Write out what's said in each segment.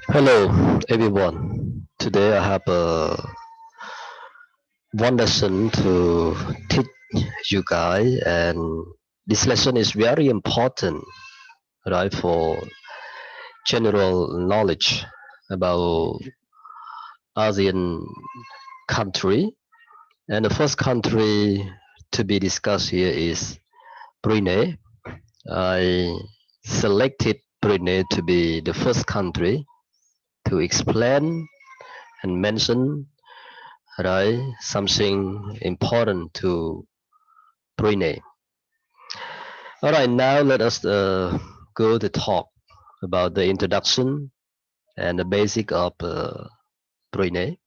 Hello, everyone. Today I have one lesson to teach you guys, and this lesson is very important, right, for general knowledge about ASEAN country. And the first country to be discussed here is Brunei. I selected Brunei to be the first country to explain and mention, right, something important to Brunei. All right, now let us go to talk about the introduction and the basic of Brunei.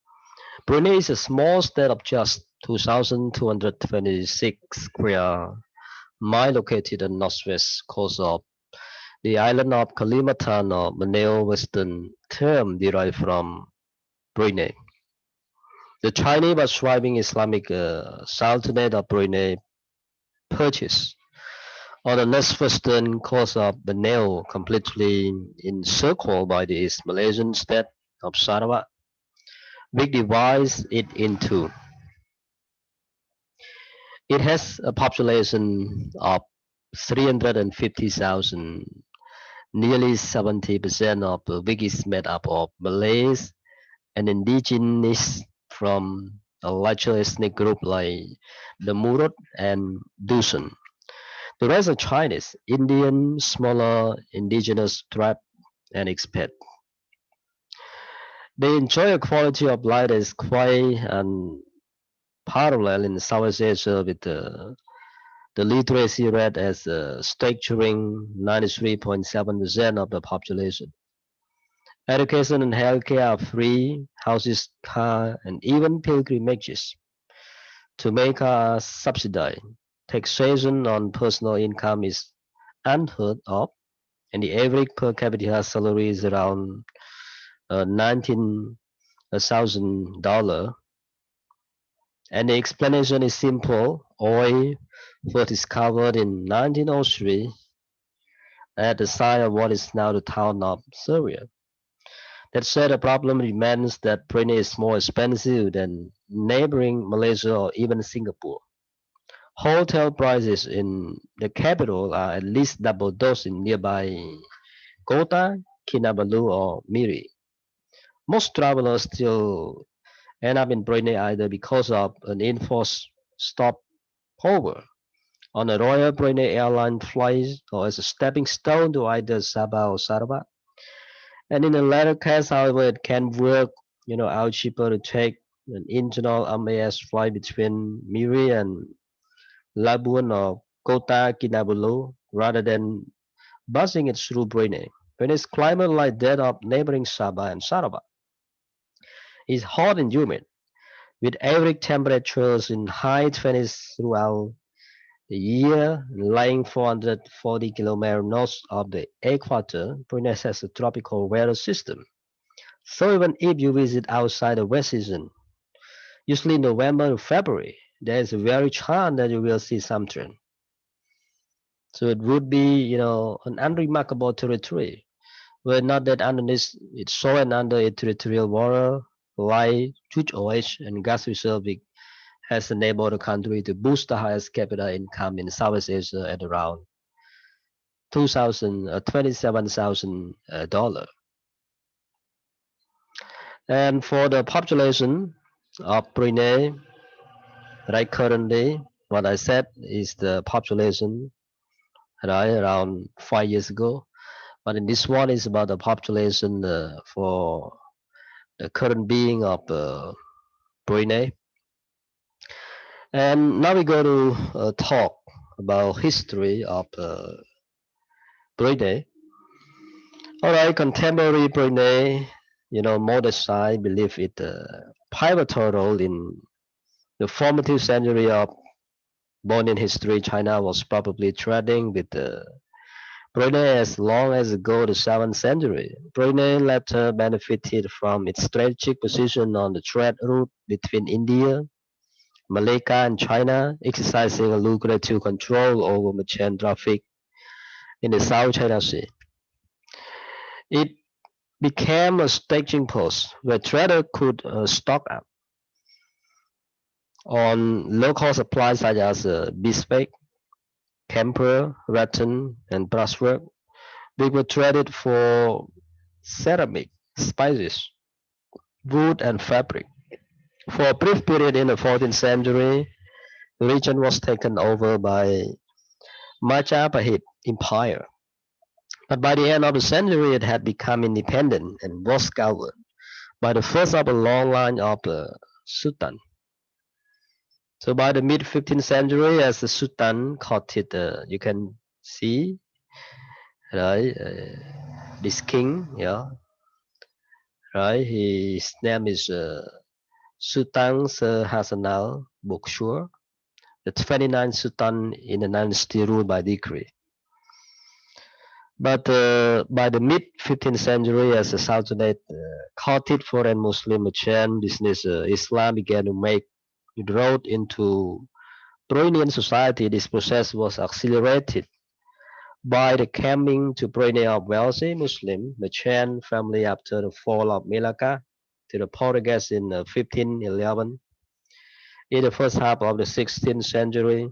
Brunei is a small state of just 2,226 square miles located on northwest coast of the island of Kalimantan, or Malay-Western term derived from Brunei. The Chinese but thriving Islamic Sultanate of Brunei purchased on the northwestern coast of Borneo, completely encircled by the East Malaysian state of Sarawak, which divides it into. It has a population of 350,000, nearly 70% of which is made up of Malays and indigenous from a larger ethnic group like the Murut and Dusun. The rest are Chinese, Indian, smaller indigenous tribe, and expat. They enjoy a quality of life that is quite unparalleled in Southeast Asia, with the literacy rate as staggering 93.7% of the population. Education and healthcare are free, houses, car, and even pilgrimages to Mecca are subsidized. Taxation on personal income is unheard of, and the average per capita salary is around $19,000. And the explanation is simple. Oil was discovered in 1903 at the site of what is now the town of Syria. That said, the problem remains that Brunei is more expensive than neighboring Malaysia or even Singapore. Hotel prices in the capital are at least double those in nearby Kota, Kinabalu, or Miri. Most travelers still end up in Brunei either because of an enforced stopover on a Royal Brunei Airline flight or as a stepping stone to either Sabah or Sarawak. And in the latter case, however, it can work, out cheaper to take an internal MAS flight between Miri and Labuan or Kota Kinabalu rather than buzzing it through Brunei. Brunei's climate, like that of neighboring Sabah and Sarawak, is hot and humid, with average temperatures in high 20s throughout the year. Lying 440 kilometers north of the equator, Brunei has a tropical weather system. So even if you visit outside the wet season, usually November to February, there is a very chance that you will see something. So it would be, an unremarkable territory. Were not that underneath its soil and under its territorial water, lie huge oil and gas reserve has enabled the country to boost the highest capita income in Southeast Asia at around 27,000 dollars. And for the population of Brunei, right currently, what I said is the population, right, around 5 years ago. But in this one is about the population for the current being of Brunei. And now we go to talk about history of Brunei. All right, contemporary Brunei, modest I believe it pivotal role in the formative century of born in history. China was probably trading with Brunei as long as ago the 7th century. Brunei later benefited from its strategic position on the trade route between India, Malacca, and China, exercising a lucrative control over merchant traffic in the South China Sea. It became a staging post where traders could stock up on local supplies such as beeswax, camphor, rattan, and brushwork. They were traded for ceramic, spices, wood, and fabric. For a brief period in the 14th century, the region was taken over by Majapahit Empire. But by the end of the century, it had become independent and was governed by the first of a long line of the Sultan. So by the mid 15th century, as the Sultan courted, you can see, right, this king, yeah, right. His name is Sultan Hassanal Boksur, the 29th Sultan in the dynasty ruled by decree. But by the mid 15th century, as the Sultanate courted foreign Muslim merchant business, Islam began to make inroad into Bruneian society. This process was accelerated by the coming to Brunei of wealthy Muslim merchant family after the fall of Malacca to the Portuguese in 1511. In the first half of the 16th century,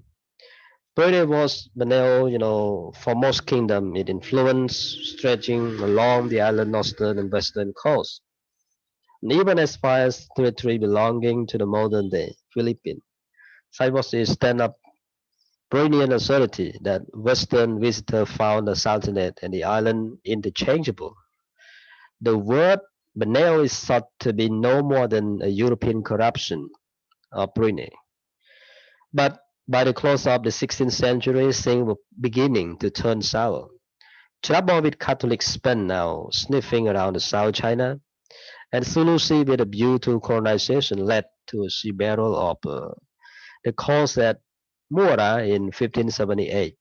Brunei was the foremost kingdom. It influence stretching along the island northern and western coast, and even as far as territory belonging to the modern-day Philippines. Such was the extent of Bruneian authority that Western visitors found the Sultanate and the island interchangeable. The word Brunei is thought to be no more than a European corruption of Brunei. But by the close of the 16th century, things were beginning to turn sour. Trouble with Catholic Spain now sniffing around the South China, and Sulu Sea with a view to colonization led to a sea battle of the coast at Mura in 1578.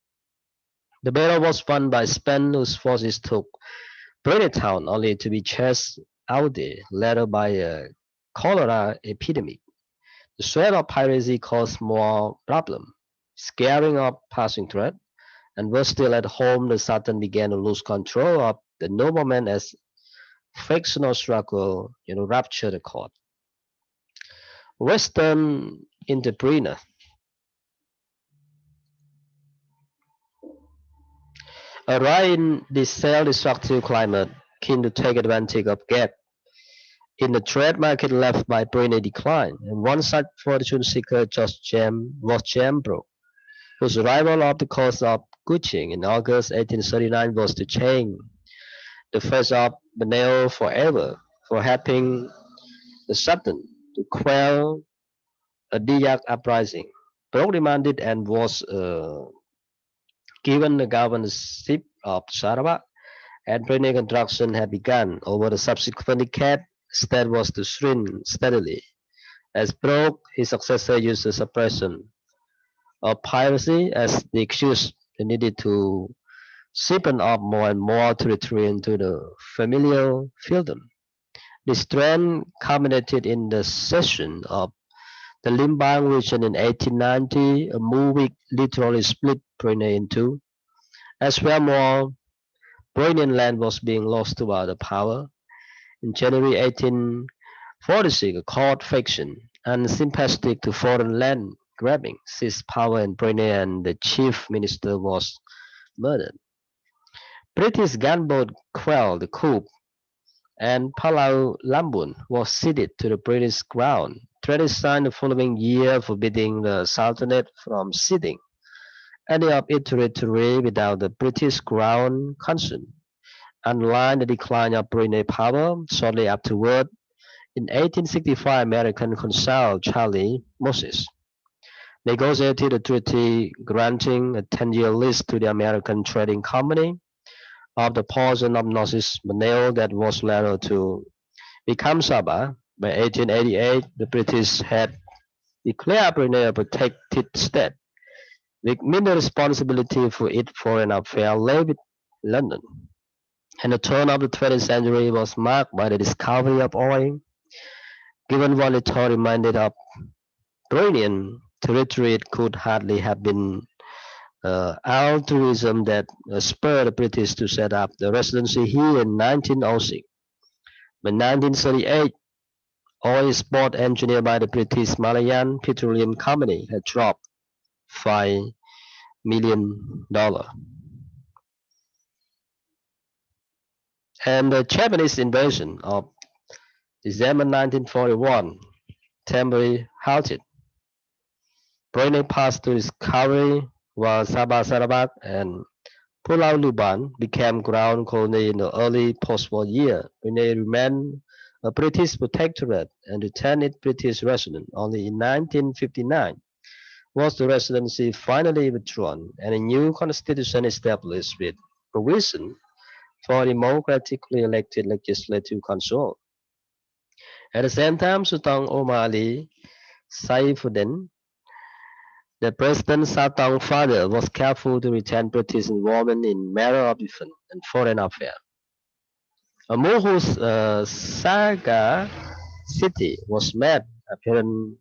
The battle was won by Spain, whose forces took Town only to be chased out there later by a cholera epidemic. The threat of piracy caused more problem, scaring off passing threat, and was still at home. The Sultan began to lose control of the noblemen as factional struggle, ruptured the court. Western entrepreneur. A rise in the self-destructive climate, keen to take advantage of gap in the trade market left by Brunei decline, and one such fortune seeker was Jambro, whose arrival off the coast of Kuching in August 1839 was to change the face of Brunei forever for helping the Sultan to quell a Dayak uprising. Brooke demanded and was given the governorship of Sarawak, and Brunei construction had begun. Over the subsequent decade, state was to shrink steadily. As Brooke, his successor used the suppression of piracy as the excuse they needed to siphon off more and more territory into the familiar fiefdom. This trend culminated in the cession of the Limbang region in 1890, a move which literally split Brunei in two. As well, more Bruneian land was being lost to other power. In January 1846, a court faction, unsympathetic to foreign land grabbing, seized power in Brunei and the chief minister was murdered. British gunboat quelled the coup and Palau Lambun was ceded to the British crown. Treaty signed the following year forbidding the Sultanate from ceding any of its territory without the British crown consent. Underlined the decline of Brunei power. Shortly afterward, in 1865, American consul Charlie Moses negotiated a treaty granting a 10-year lease to the American Trading Company of the portion of Northeast Brunei that was later to become Sabah. By 1888, the British had declared Brunei a protected state, with minimal responsibility for its foreign affairs lay with London. And the turn of the 20th century was marked by the discovery of oil. Given what it reminded of Bruneian territory, it could hardly have been altruism that spurred the British to set up the residency here in 1906. By 1938, oil export engineered by the British Malayan Petroleum Company had dropped $5 million. And the Japanese invasion of December 1941 temporarily halted. Brunei passed to discovery while Sabah Sarawak and Pulau Luban became ground colony in the early post-war year. Brunei remained a British protectorate and returned its British resident. Only in 1959 was the residency finally withdrawn and a new constitution established with provision for democratically elected legislative control. At the same time, Sultan Omar Ali Saifuddin, the President Sultan's father, was careful to retain British involvement in matters of defense and foreign affairs. A move whose saga city was made apparent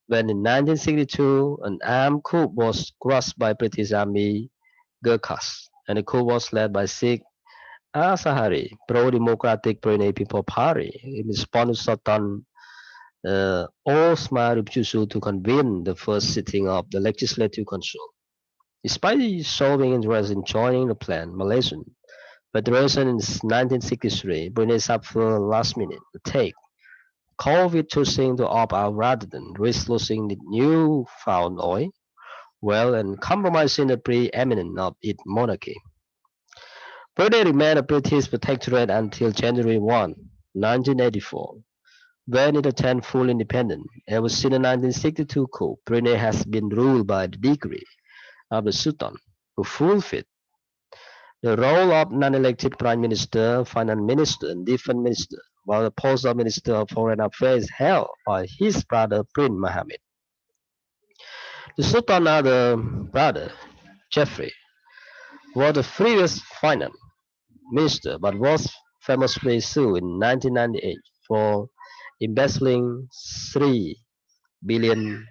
when in 1962 an armed coup was crushed by British Army Gurkhas, and the coup was led by Sheikh Asahari, pro-democratic Brunei People Party, in response to Sultan Osman refusal to convene the first sitting of the Legislative Council. Despite showing interest in joining the planned Malaysian Federation in 1963, Brunei suffered a last-minute attack, COVID choosing to opt out rather than risk losing the newfound oil well and compromising the preeminence of its monarchy. Brunei remained a British protectorate until January 1, 1984, when it attained full independence. Ever since the 1962 coup, Brunei has been ruled by the degree of the Sultan, who fulfilled the role of non-elected Prime Minister, Finance Minister, and Defense Minister, while the post of Minister of Foreign Affairs is held by his brother Prince Mohammed. The Sultan's other brother, Jeffrey, was the previous Finance Minister but was famously sued in 1998 for embezzling $3 billion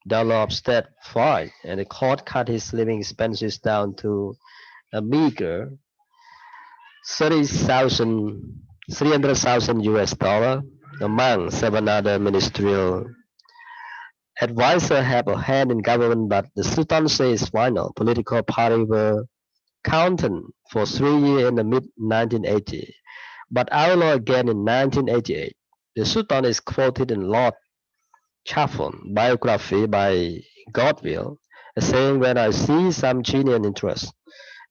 of state fine, and the court cut his living expenses down to a meager 300,000 US dollar. Among seven other ministerial advisors have a hand in government, but the Sultan says final political party were counted for 3 years in the mid 1980s, but outlawed again in 1988. The Sultan is quoted in Lord Chatham biography by Godwill as saying, "When I see some genuine interest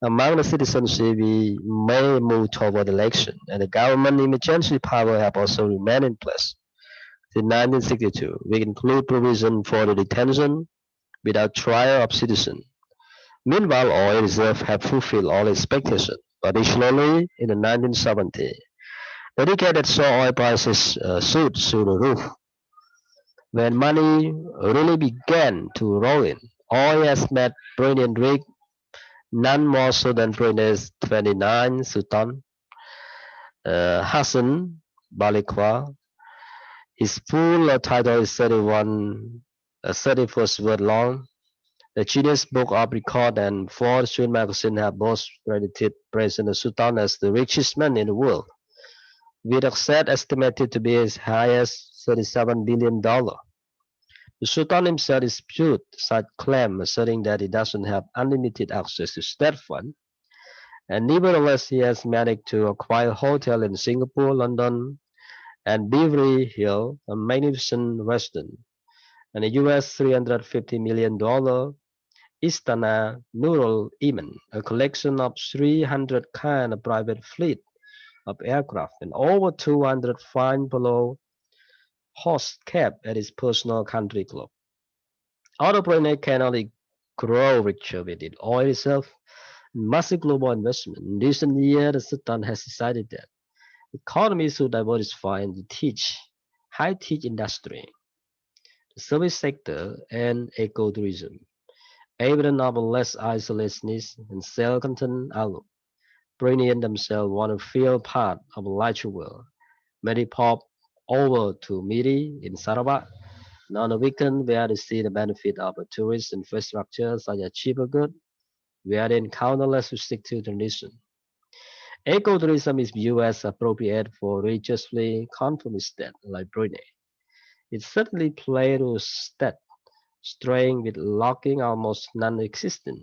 among the citizens, we may move toward election, and the government emergency power have also remained in place since 1962, which include provision for the detention without trial of citizens. Meanwhile, oil reserves have fulfilled all expectations, particularly in the 1970s, the decade that saw oil prices shoot through the roof. When money really began to roll in, oil has made Brunei rich, none more so than Brunei's 29 Sultan Hassan Balikwa. His full title is 31 word long. The Guinness Book of Record and Fortune magazine have both credited President Sultan as the richest man in the world, with assets estimated to be as high as $37 billion. The Sultan himself disputes such claims, asserting that he doesn't have unlimited access to state funds, and nevertheless he has managed to acquire hotels in Singapore, London, and Beverly Hills, a magnificent residence, and a US $350 million Istana Nurul Iman, a collection of 300 kind of private fleet of aircraft, and over 200 fine polo horse kept at his personal country club. Although Brunei can only grow richer with its oil reserve and massive global investment, in recent years the Sultan has decided that the economy should diversify into high-tech industry, the service sector, and ecotourism. Evident of a less isolationist and self-contained outlook, Bruneians themselves want to feel part of a larger world. Many pop over to Miri in Sarawak and on the weekend where they see the benefit of a tourist infrastructure such as cheaper goods, where they encounter less restrictive tradition. Ecotourism is viewed as appropriate for religiously conformist states like Brunei. It certainly plays to state strength with logging almost non-existent.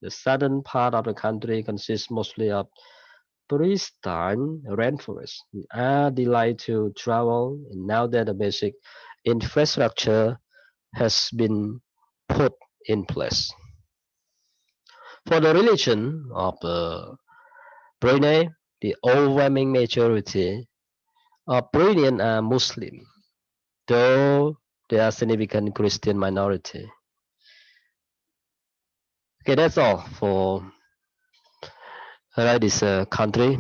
The southern part of the country consists mostly of pristine rainforests. A delight to travel, and now that the basic infrastructure has been put in place. For the religion of Brunei, the overwhelming majority of Bruneian are Muslim, though there are significant Christian minority. Okay, that's all for this country.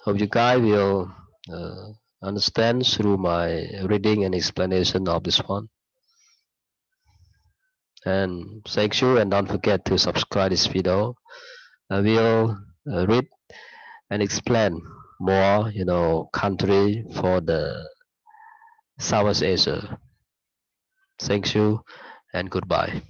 Hope you guys will uh, understand through my reading and explanation of this one. And thank you, and don't forget to subscribe this video. I will read and explain more, country for the Southeast Asia. Thank you and goodbye.